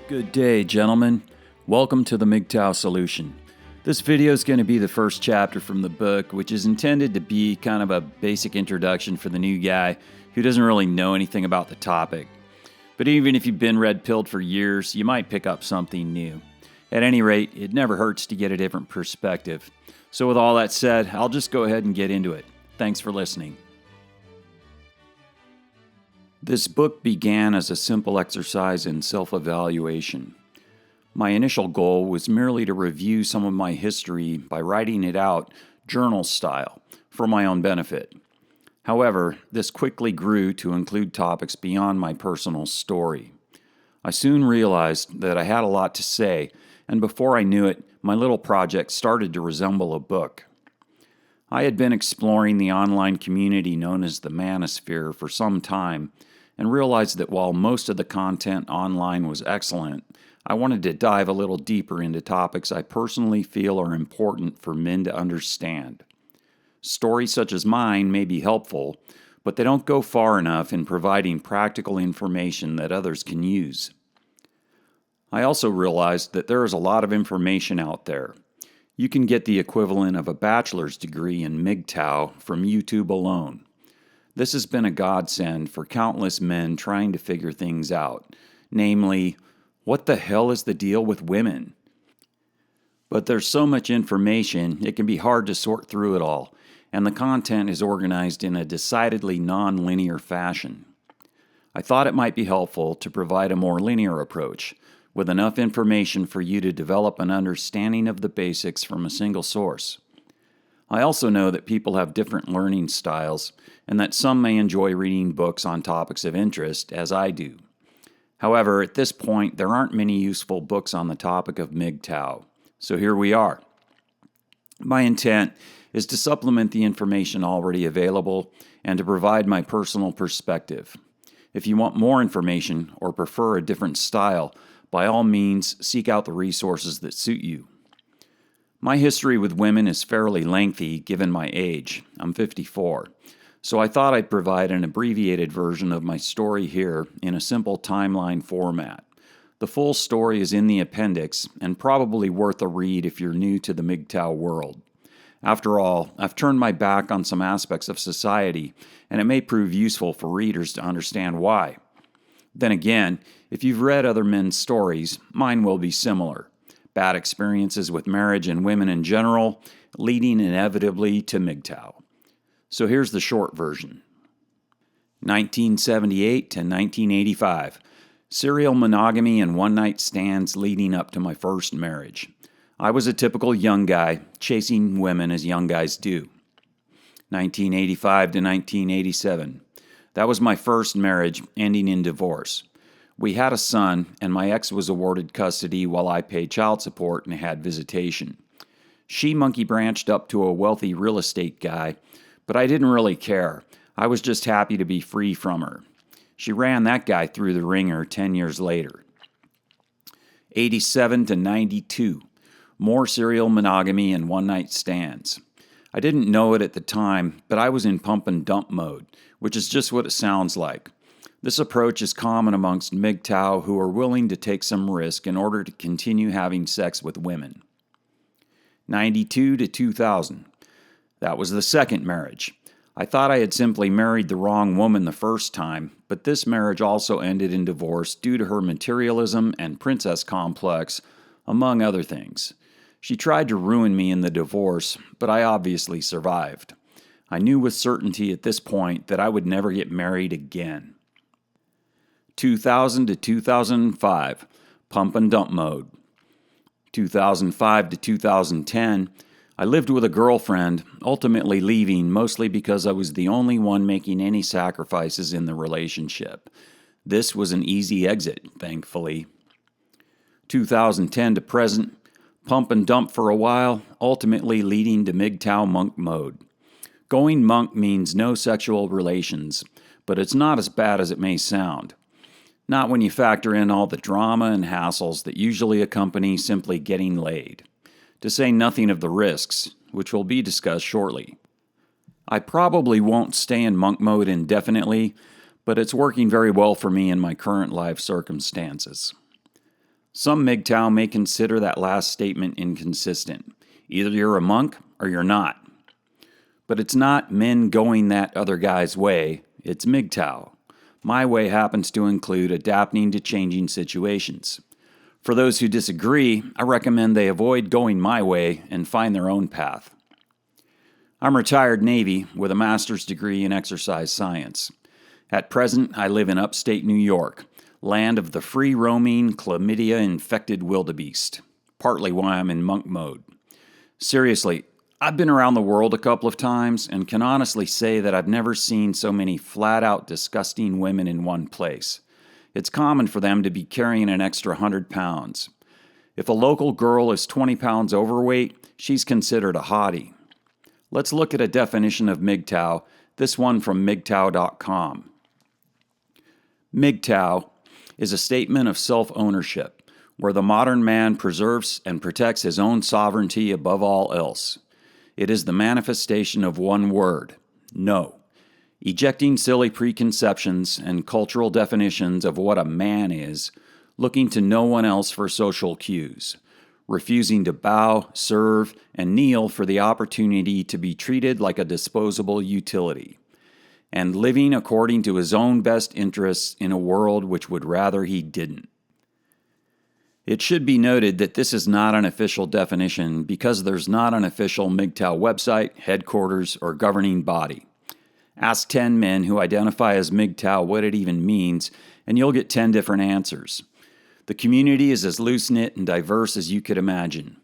Good day, gentlemen. Welcome to the MGTOW Solution. This video is going to be the first chapter from the book, which is intended to be kind of a basic introduction for the new guy who doesn't really know anything about the topic. But even if you've been red-pilled for years, you might pick up something new. At any rate, it never hurts to get a different perspective. So with all that said, I'll just go ahead and get into it. Thanks for listening. This book began as a simple exercise in self-evaluation. My initial goal was merely to review some of my history by writing it out journal style for my own benefit. However, this quickly grew to include topics beyond my personal story. I soon realized that I had a lot to say, and before I knew it, my little project started to resemble a book. I had been exploring the online community known as the Manosphere for some time, and realized that while most of the content online was excellent, I wanted to dive a little deeper into topics I personally feel are important for men to understand. Stories such as mine may be helpful, but they don't go far enough in providing practical information that others can use. I also realized that there is a lot of information out there. You can get the equivalent of a bachelor's degree in MGTOW from YouTube alone. This has been a godsend for countless men trying to figure things out, namely, what the hell is the deal with women? But there's so much information, it can be hard to sort through it all, and the content is organized in a decidedly non-linear fashion. I thought it might be helpful to provide a more linear approach, with enough information for you to develop an understanding of the basics from a single source. I also know that people have different learning styles, and that some may enjoy reading books on topics of interest, as I do. However, at this point, there aren't many useful books on the topic of MGTOW, so here we are. My intent is to supplement the information already available and to provide my personal perspective. If you want more information or prefer a different style, by all means, seek out the resources that suit you. My history with women is fairly lengthy given my age. I'm 54. So I thought I'd provide an abbreviated version of my story here in a simple timeline format. The full story is in the appendix and probably worth a read if you're new to the MGTOW world. After all, I've turned my back on some aspects of society, and it may prove useful for readers to understand why. Then again, if you've read other men's stories, mine will be similar. Bad experiences with marriage and women in general, leading inevitably to MGTOW. So here's the short version. 1978 to 1985. Serial monogamy and one-night stands leading up to my first marriage. I was a typical young guy, chasing women as young guys do. 1985 to 1987. That was my first marriage, ending in divorce. We had a son, and my ex was awarded custody while I paid child support and had visitation. She monkey branched up to a wealthy real estate guy, but I didn't really care. I was just happy to be free from her. She ran that guy through the ringer 10 years later. 87 to 92. More serial monogamy and one-night stands. I didn't know it at the time, but I was in pump and dump mode, which is just what it sounds like. This approach is common amongst MGTOW who are willing to take some risk in order to continue having sex with women. 92 to 2000. That was the second marriage. I thought I had simply married the wrong woman the first time, but this marriage also ended in divorce due to her materialism and princess complex, among other things. She tried to ruin me in the divorce, but I obviously survived. I knew with certainty at this point that I would never get married again. 2000 to 2005, pump and dump mode. 2005 to 2010, I lived with a girlfriend, ultimately leaving mostly because I was the only one making any sacrifices in the relationship. This was an easy exit, thankfully. 2010 to present, pump and dump for a while, ultimately leading to MGTOW monk mode. Going monk means no sexual relations, but it's not as bad as it may sound. Not when you factor in all the drama and hassles that usually accompany simply getting laid. To say nothing of the risks, which will be discussed shortly. I probably won't stay in monk mode indefinitely, but it's working very well for me in my current life circumstances. Some MGTOW may consider that last statement inconsistent. Either you're a monk or you're not. But it's not men going that other guy's way, it's MGTOW. My way happens to include adapting to changing situations. For those who disagree, I recommend they avoid going my way and find their own path. I'm retired Navy with a master's degree in exercise science. At present, I live in upstate New York, land of the free-roaming, chlamydia-infected wildebeest, partly why I'm in monk mode. Seriously, I've been around the world a couple of times and can honestly say that I've never seen so many flat-out disgusting women in one place. It's common for them to be carrying an extra 100 pounds. If a local girl is 20 pounds overweight, she's considered a hottie. Let's look at a definition of MGTOW, this one from MGTOW.com. MGTOW is a statement of self-ownership, where the modern man preserves and protects his own sovereignty above all else. It is the manifestation of one word, no, ejecting silly preconceptions and cultural definitions of what a man is, looking to no one else for social cues, refusing to bow, serve, and kneel for the opportunity to be treated like a disposable utility, and living according to his own best interests in a world which would rather he didn't. It should be noted that this is not an official definition because there's not an official MGTOW website, headquarters, or governing body. Ask 10 men who identify as MGTOW what it even means, and you'll get 10 different answers. The community is as loose-knit and diverse as you could imagine.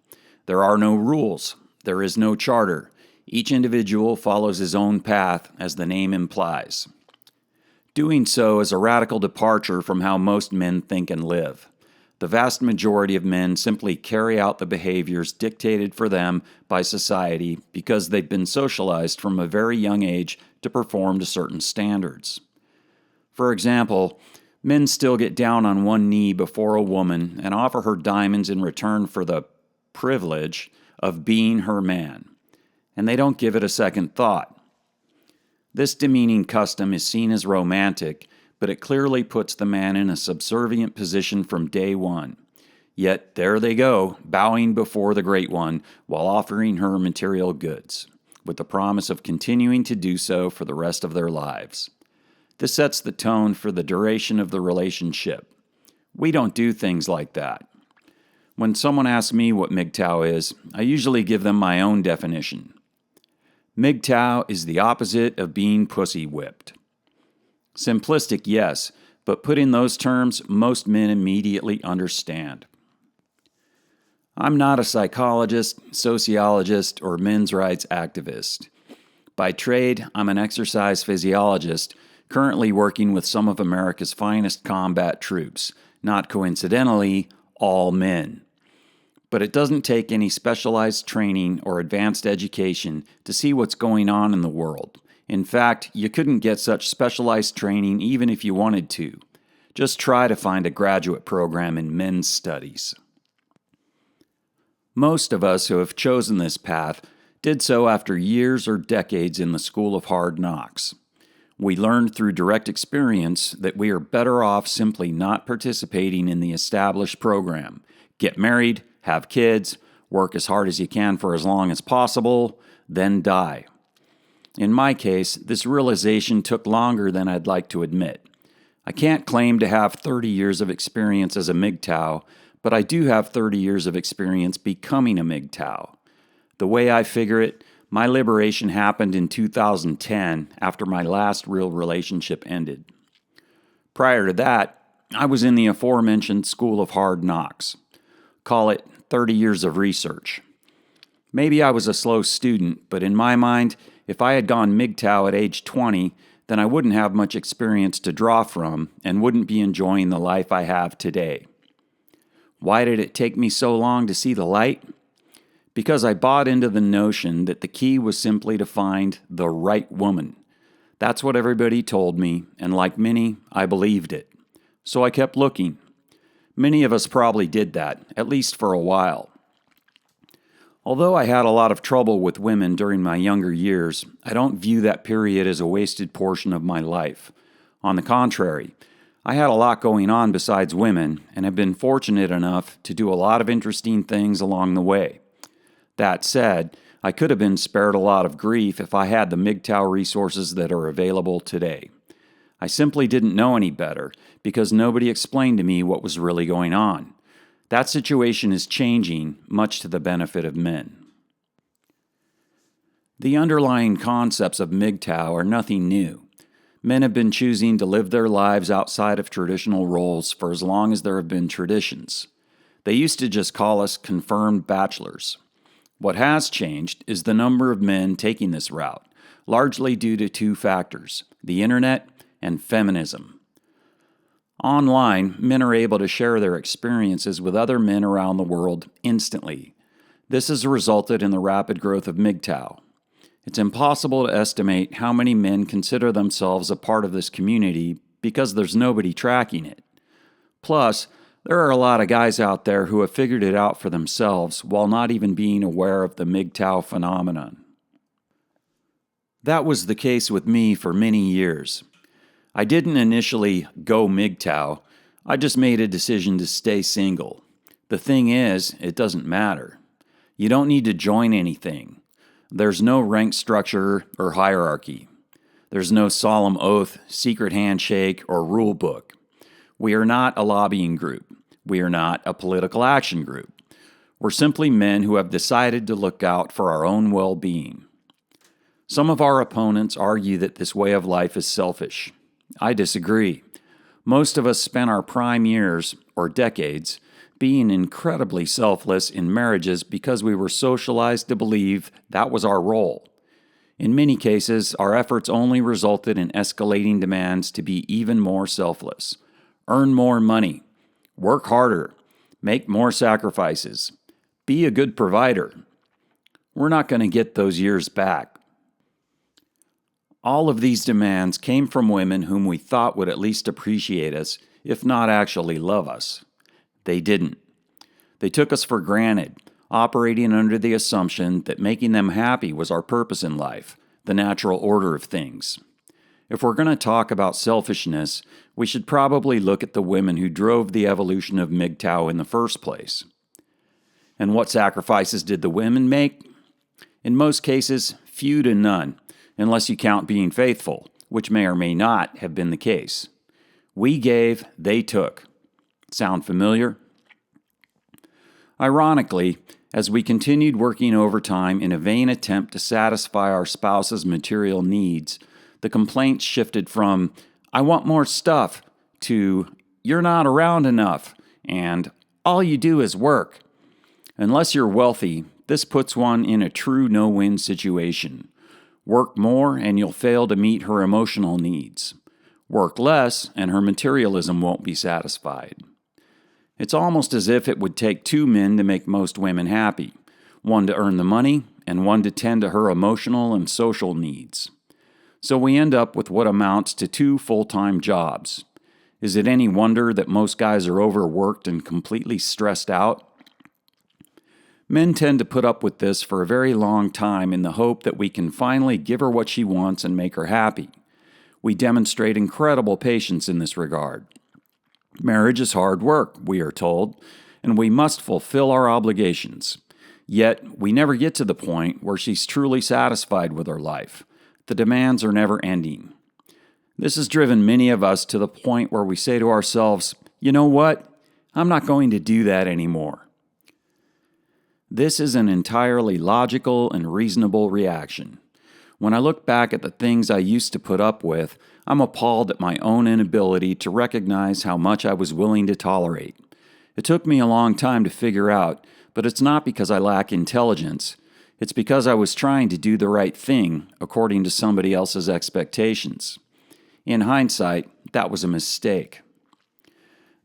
There are no rules. There is no charter. Each individual follows his own path, as the name implies. Doing so is a radical departure from how most men think and live. The vast majority of men simply carry out the behaviors dictated for them by society because they've been socialized from a very young age to perform to certain standards. For example, men still get down on one knee before a woman and offer her diamonds in return for the privilege of being her man, and they don't give it a second thought. This demeaning custom is seen as romantic, but it clearly puts the man in a subservient position from day one. Yet there they go, bowing before the Great One while offering her material goods, with the promise of continuing to do so for the rest of their lives. This sets the tone for the duration of the relationship. We don't do things like that. When someone asks me what MGTOW is, I usually give them my own definition. MGTOW is the opposite of being pussy whipped. Simplistic, yes, but put in those terms, most men immediately understand. I'm not a psychologist, sociologist, or men's rights activist. By trade, I'm an exercise physiologist, currently working with some of America's finest combat troops, not coincidentally, all men. But it doesn't take any specialized training or advanced education to see what's going on in the world. In fact, you couldn't get such specialized training even if you wanted to. Just try to find a graduate program in men's studies. Most of us who have chosen this path did so after years or decades in the school of hard knocks. We learned through direct experience that we are better off simply not participating in the established program. Get married, have kids, work as hard as you can for as long as possible, then die. In my case, this realization took longer than I'd like to admit. I can't claim to have 30 years of experience as a MGTOW, but I do have 30 years of experience becoming a MGTOW. The way I figure it, my liberation happened in 2010 after my last real relationship ended. Prior to that, I was in the aforementioned school of hard knocks. Call it 30 years of research. Maybe I was a slow student, but in my mind, if I had gone MGTOW at age 20, then I wouldn't have much experience to draw from and wouldn't be enjoying the life I have today. Why did it take me so long to see the light? Because I bought into the notion that the key was simply to find the right woman. That's what everybody told me, and like many, I believed it. So I kept looking. Many of us probably did that, at least for a while. Although I had a lot of trouble with women during my younger years, I don't view that period as a wasted portion of my life. On the contrary, I had a lot going on besides women and have been fortunate enough to do a lot of interesting things along the way. That said, I could have been spared a lot of grief if I had the MGTOW resources that are available today. I simply didn't know any better because nobody explained to me what was really going on. That situation is changing, much to the benefit of men. The underlying concepts of MGTOW are nothing new. Men have been choosing to live their lives outside of traditional roles for as long as there have been traditions. They used to just call us confirmed bachelors. What has changed is the number of men taking this route, largely due to two factors: the internet and feminism. Online, men are able to share their experiences with other men around the world instantly. This has resulted in the rapid growth of MGTOW. It's impossible to estimate how many men consider themselves a part of this community because there's nobody tracking it. Plus, there are a lot of guys out there who have figured it out for themselves while not even being aware of the MGTOW phenomenon. That was the case with me for many years. I didn't initially go MGTOW, I just made a decision to stay single. The thing is, it doesn't matter. You don't need to join anything. There's no rank structure or hierarchy. There's no solemn oath, secret handshake, or rule book. We are not a lobbying group. We are not a political action group. We're simply men who have decided to look out for our own well-being. Some of our opponents argue that this way of life is selfish. I disagree. Most of us spent our prime years, or decades, being incredibly selfless in marriages because we were socialized to believe that was our role. In many cases, our efforts only resulted in escalating demands to be even more selfless. Earn more money. Work harder. Make more sacrifices. Be a good provider. We're not going to get those years back. All of these demands came from women whom we thought would at least appreciate us, if not actually love us. They didn't. They took us for granted, operating under the assumption that making them happy was our purpose in life, the natural order of things. If we're going to talk about selfishness, we should probably look at the women who drove the evolution of MGTOW in the first place. And what sacrifices did the women make? In most cases, few to none, unless you count being faithful, which may or may not have been the case. We gave, they took. Sound familiar? Ironically, as we continued working overtime in a vain attempt to satisfy our spouse's material needs, the complaints shifted from, "I want more stuff," to, "You're not around enough," and "All you do is work." Unless you're wealthy, this puts one in a true no-win situation. Work more and you'll fail to meet her emotional needs. Work less and her materialism won't be satisfied. It's almost as if it would take two men to make most women happy, one to earn the money and one to tend to her emotional and social needs. So we end up with what amounts to two full-time jobs. Is it any wonder that most guys are overworked and completely stressed out? Men tend to put up with this for a very long time in the hope that we can finally give her what she wants and make her happy. We demonstrate incredible patience in this regard. Marriage is hard work, we are told, and we must fulfill our obligations. Yet, we never get to the point where she's truly satisfied with her life. The demands are never ending. This has driven many of us to the point where we say to ourselves, "You know what? I'm not going to do that anymore." This is an entirely logical and reasonable reaction. When I look back at the things I used to put up with, I'm appalled at my own inability to recognize how much I was willing to tolerate. It took me a long time to figure out, but it's not because I lack intelligence. It's because I was trying to do the right thing according to somebody else's expectations. In hindsight, that was a mistake.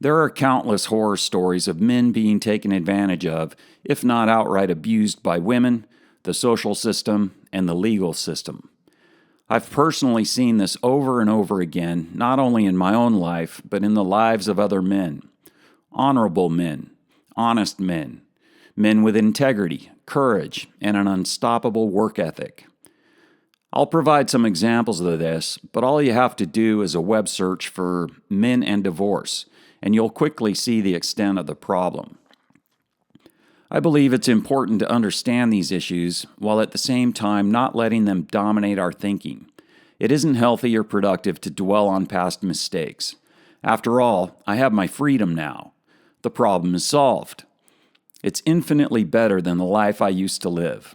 There are countless horror stories of men being taken advantage of, if not outright abused by women, the social system, and the legal system. I've personally seen this over and over again, not only in my own life, but in the lives of other men. Honorable men, honest men, men with integrity, courage, and an unstoppable work ethic. I'll provide some examples of this, but all you have to do is a web search for men and divorce, and you'll quickly see the extent of the problem. I believe it's important to understand these issues while at the same time not letting them dominate our thinking. It isn't healthy or productive to dwell on past mistakes. After all, I have my freedom now. The problem is solved. It's infinitely better than the life I used to live.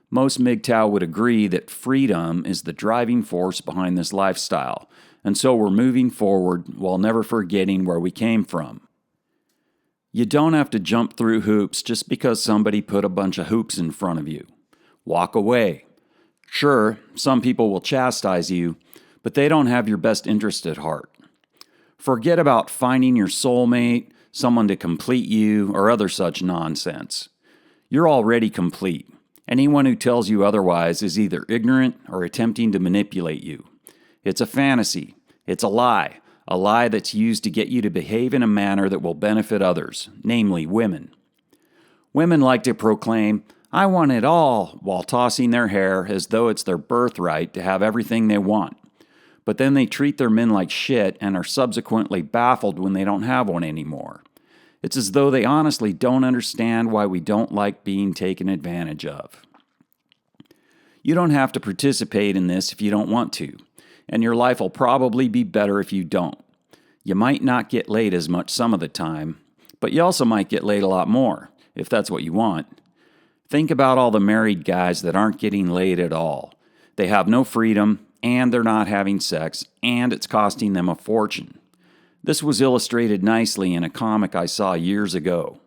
Most MGTOW would agree that freedom is the driving force behind this lifestyle, and so we're moving forward while never forgetting where we came from. You don't have to jump through hoops just because somebody put a bunch of hoops in front of you. Walk away. Sure, some people will chastise you, but they don't have your best interest at heart. Forget about finding your soulmate, someone to complete you, or other such nonsense. You're already complete. Anyone who tells you otherwise is either ignorant or attempting to manipulate you. It's a fantasy. It's a lie that's used to get you to behave in a manner that will benefit others, namely women. Women like to proclaim, "I want it all," while tossing their hair as though it's their birthright to have everything they want. But then they treat their men like shit and are subsequently baffled when they don't have one anymore. It's as though they honestly don't understand why we don't like being taken advantage of. You don't have to participate in this if you don't want to, and your life will probably be better if you don't. You might not get laid as much some of the time, but you also might get laid a lot more, if that's what you want. Think about all the married guys that aren't getting laid at all. They have no freedom, and they're not having sex, and it's costing them a fortune. This was illustrated nicely in a comic I saw years ago.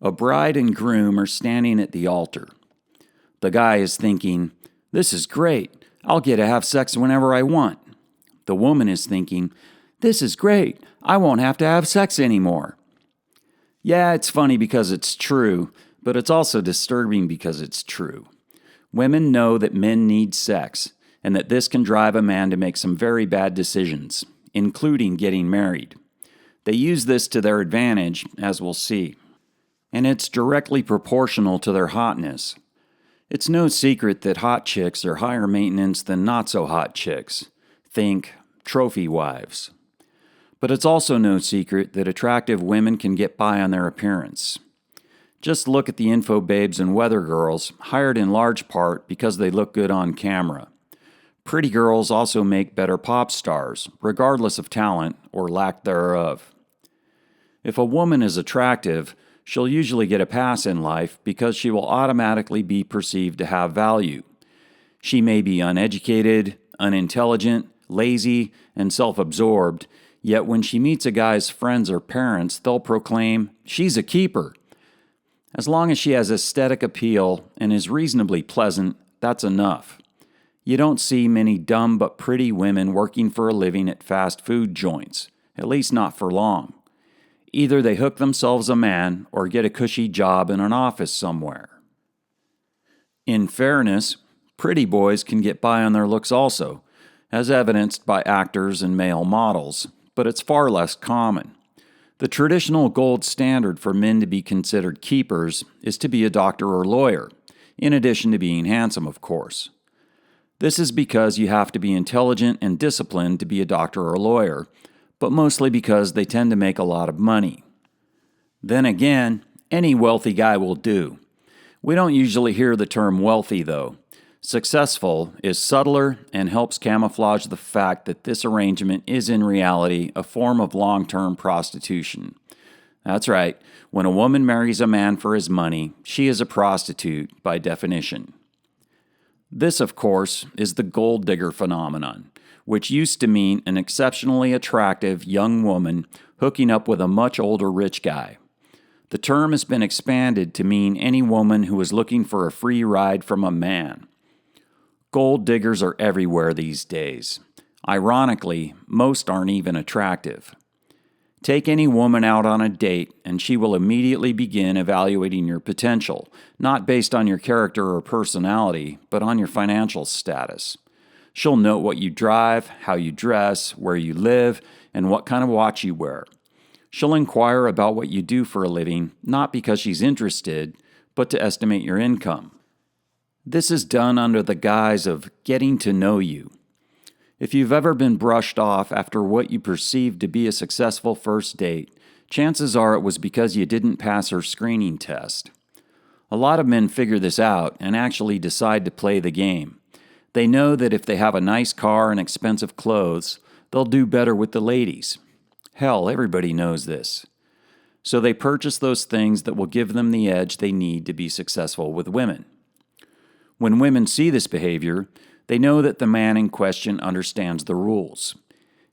A bride and groom are standing at the altar. The guy is thinking, "This is great. I'll get to have sex whenever I want." The woman is thinking, "This is great. I won't have to have sex anymore." Yeah, it's funny because it's true, but it's also disturbing because it's true. Women know that men need sex, and that this can drive a man to make some very bad decisions, including getting married. They use this to their advantage, as we'll see. And it's directly proportional to their hotness. It's no secret that hot chicks are higher maintenance than not-so-hot chicks. Think trophy wives. But it's also no secret that attractive women can get by on their appearance. Just look at the info babes and weather girls, hired in large part because they look good on camera. Pretty girls also make better pop stars, regardless of talent or lack thereof. If a woman is attractive, she'll usually get a pass in life because she will automatically be perceived to have value. She may be uneducated, unintelligent, lazy, and self-absorbed, yet when she meets a guy's friends or parents, they'll proclaim, "She's a keeper." As long as she has aesthetic appeal and is reasonably pleasant, that's enough. You don't see many dumb but pretty women working for a living at fast food joints, at least not for long. Either they hook themselves a man or get a cushy job in an office somewhere. In fairness, pretty boys can get by on their looks also, as evidenced by actors and male models, but it's far less common. The traditional gold standard for men to be considered keepers is to be a doctor or lawyer, in addition to being handsome, of course. This is because you have to be intelligent and disciplined to be a doctor or a lawyer, but mostly because they tend to make a lot of money. Then again, any wealthy guy will do. We don't usually hear the term wealthy, though. Successful is subtler and helps camouflage the fact that this arrangement is in reality a form of long-term prostitution. That's right, when a woman marries a man for his money, she is a prostitute by definition. This, of course, is the gold digger phenomenon, which used to mean an exceptionally attractive young woman hooking up with a much older rich guy. The term has been expanded to mean any woman who is looking for a free ride from a man. Gold diggers are everywhere these days. Ironically, most aren't even attractive. Take any woman out on a date, and she will immediately begin evaluating your potential, not based on your character or personality, but on your financial status. She'll note what you drive, how you dress, where you live, and what kind of watch you wear. She'll inquire about what you do for a living, not because she's interested, but to estimate your income. This is done under the guise of getting to know you. If you've ever been brushed off after what you perceived to be a successful first date, chances are it was because you didn't pass her screening test. A lot of men figure this out and actually decide to play the game. They know that if they have a nice car and expensive clothes, they'll do better with the ladies. Hell, everybody knows this. So they purchase those things that will give them the edge they need to be successful with women. When women see this behavior, they know that the man in question understands the rules.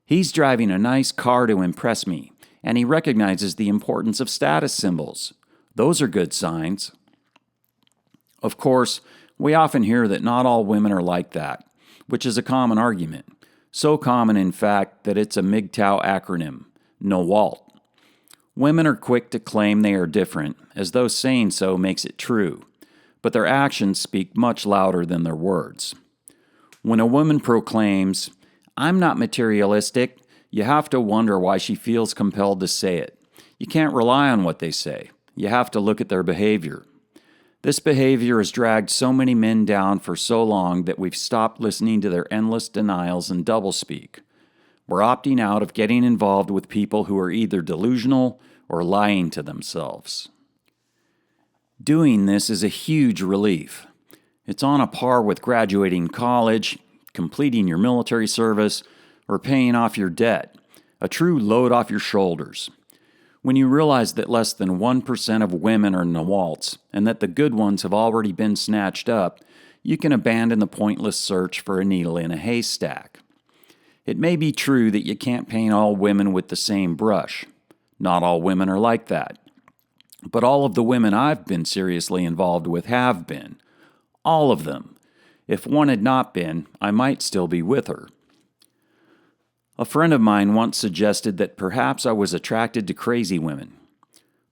He's driving a nice car to impress me, and he recognizes the importance of status symbols. Those are good signs. Of course, we often hear that not all women are like that, which is a common argument. So common, in fact, that it's a MGTOW acronym, NOWALT. Women are quick to claim they are different, as though saying so makes it true, but their actions speak much louder than their words. When a woman proclaims, "I'm not materialistic," you have to wonder why she feels compelled to say it. You can't rely on what they say. You have to look at their behavior. This behavior has dragged so many men down for so long that we've stopped listening to their endless denials and doublespeak. We're opting out of getting involved with people who are either delusional or lying to themselves. Doing this is a huge relief. It's on a par with graduating college, completing your military service, or paying off your debt, a true load off your shoulders. When you realize that less than 1% of women are NOWALTs and that the good ones have already been snatched up, you can abandon the pointless search for a needle in a haystack. It may be true that you can't paint all women with the same brush. Not all women are like that. But all of the women I've been seriously involved with have been. All of them. If one had not been, I might still be with her. A friend of mine once suggested that perhaps I was attracted to crazy women.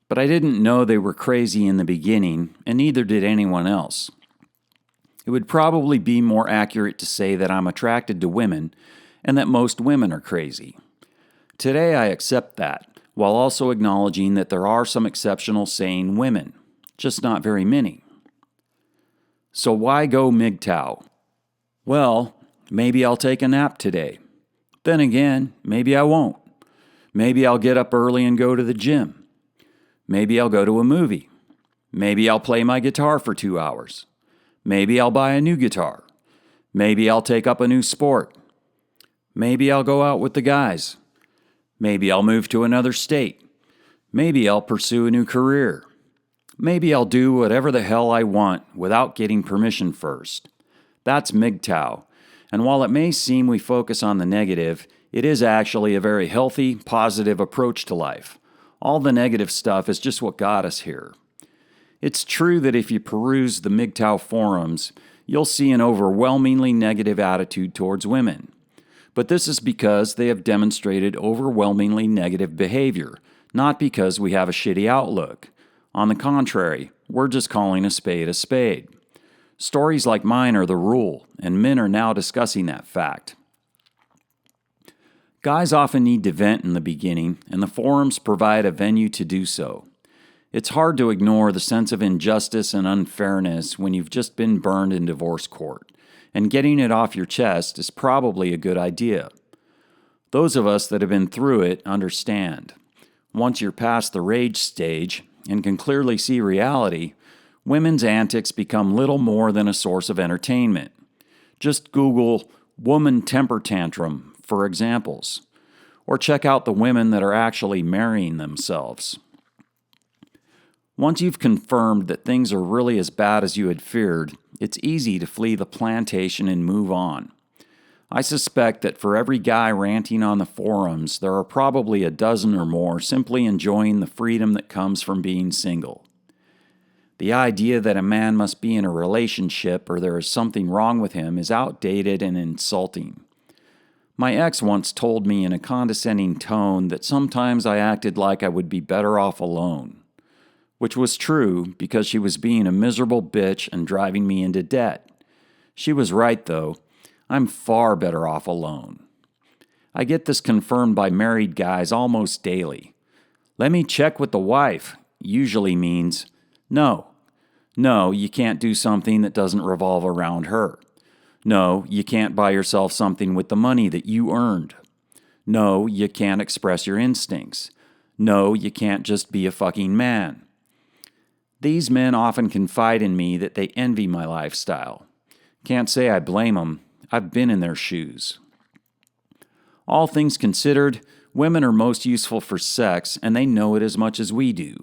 But I didn't know they were crazy in the beginning, and neither did anyone else. It would probably be more accurate to say that I'm attracted to women, and that most women are crazy. Today I accept that, while also acknowledging that there are some exceptional sane women, just not very many. So why go MGTOW? Well, maybe I'll take a nap today. Then again, maybe I won't. Maybe I'll get up early and go to the gym. Maybe I'll go to a movie. Maybe I'll play my guitar for 2 hours. Maybe I'll buy a new guitar. Maybe I'll take up a new sport. Maybe I'll go out with the guys. Maybe I'll move to another state. Maybe I'll pursue a new career. Maybe I'll do whatever the hell I want without getting permission first. That's MGTOW. And while it may seem we focus on the negative, it is actually a very healthy, positive approach to life. All the negative stuff is just what got us here. It's true that if you peruse the MGTOW forums, you'll see an overwhelmingly negative attitude towards women. But this is because they have demonstrated overwhelmingly negative behavior, not because we have a shitty outlook. On the contrary, we're just calling a spade a spade. Stories like mine are the rule, and men are now discussing that fact. Guys often need to vent in the beginning, and the forums provide a venue to do so. It's hard to ignore the sense of injustice and unfairness when you've just been burned in divorce court, and getting it off your chest is probably a good idea. Those of us that have been through it understand. Once you're past the rage stage and can clearly see reality, women's antics become little more than a source of entertainment. Just Google woman temper tantrum for examples, or check out the women that are actually marrying themselves. Once you've confirmed that things are really as bad as you had feared, it's easy to flee the plantation and move on. I suspect that for every guy ranting on the forums, there are probably a dozen or more simply enjoying the freedom that comes from being single. The idea that a man must be in a relationship or there is something wrong with him is outdated and insulting. My ex once told me in a condescending tone that sometimes I acted like I would be better off alone, which was true because she was being a miserable bitch and driving me into debt. She was right, though. I'm far better off alone. I get this confirmed by married guys almost daily. "Let me check with the wife" usually means, "No, No, you can't do something that doesn't revolve around her. No, you can't buy yourself something with the money that you earned. No, you can't express your instincts. No, you can't just be a fucking man. These men often confide in me that they envy my lifestyle. Can't say I blame them. I've been in their shoes. All things considered, women are most useful for sex, and they know it as much as we do.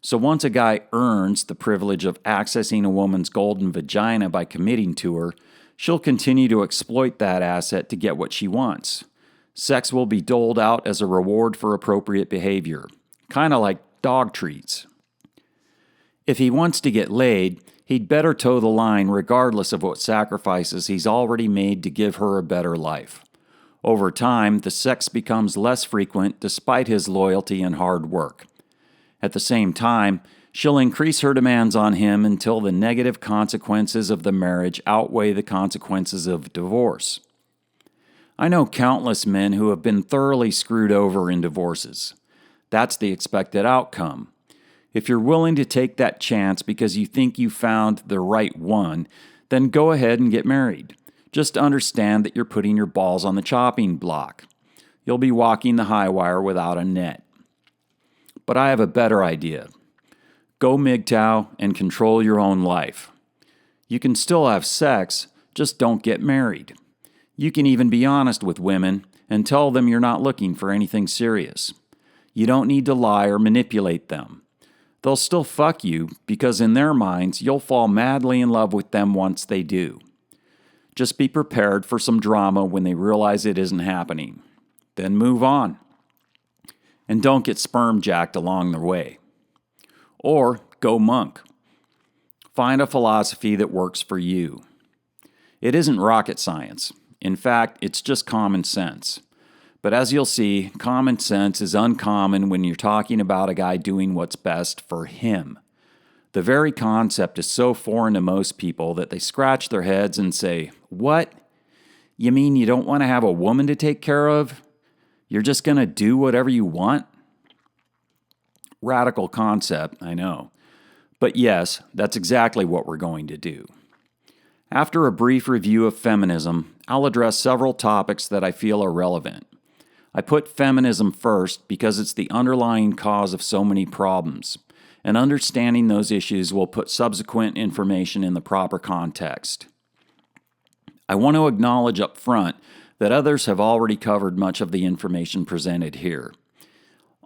So once a guy earns the privilege of accessing a woman's golden vagina by committing to her, she'll continue to exploit that asset to get what she wants. Sex will be doled out as a reward for appropriate behavior, kind of like dog treats. If he wants to get laid, he'd better toe the line regardless of what sacrifices he's already made to give her a better life. Over time, the sex becomes less frequent despite his loyalty and hard work. At the same time, she'll increase her demands on him until the negative consequences of the marriage outweigh the consequences of divorce. I know countless men who have been thoroughly screwed over in divorces. That's the expected outcome. If you're willing to take that chance because you think you found the right one, then go ahead and get married. Just understand that you're putting your balls on the chopping block. You'll be walking the high wire without a net. But I have a better idea. Go MGTOW and control your own life. You can still have sex, just don't get married. You can even be honest with women and tell them you're not looking for anything serious. You don't need to lie or manipulate them. They'll still fuck you because in their minds you'll fall madly in love with them once they do. Just be prepared for some drama when they realize it isn't happening. Then move on. And don't get sperm jacked along the way. Or go monk. Find a philosophy that works for you. It isn't rocket science. In fact, it's just common sense. But as you'll see, common sense is uncommon when you're talking about a guy doing what's best for him. The very concept is so foreign to most people that they scratch their heads and say, "What? You mean you don't want to have a woman to take care of? You're just going to do whatever you want?" Radical concept, I know. But yes, that's exactly what we're going to do. After a brief review of feminism, I'll address several topics that I feel are relevant. I put feminism first because it's the underlying cause of so many problems, and understanding those issues will put subsequent information in the proper context. I want to acknowledge up front that others have already covered much of the information presented here.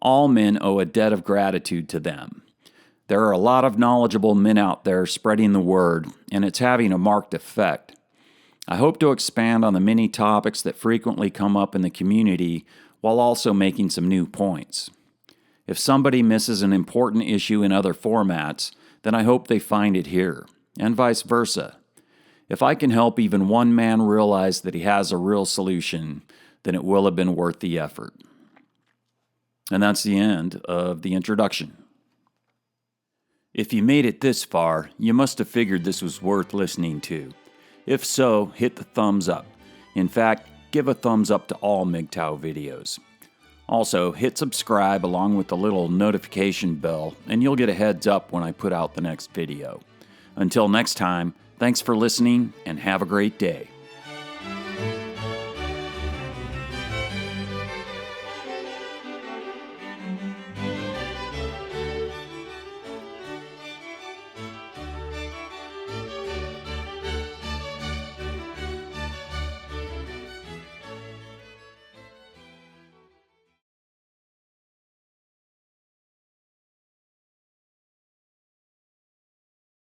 All men owe a debt of gratitude to them. There are a lot of knowledgeable men out there spreading the word, and it's having a marked effect. I hope to expand on the many topics that frequently come up in the community while also making some new points. If somebody misses an important issue in other formats, then I hope they find it here, and vice versa. If I can help even one man realize that he has a real solution, then it will have been worth the effort. And that's the end of the introduction. If you made it this far, you must have figured this was worth listening to. If so, hit the thumbs up. In fact, give a thumbs up to all MGTOW videos. Also, hit subscribe along with the little notification bell, and you'll get a heads up when I put out the next video. Until next time, thanks for listening, and have a great day.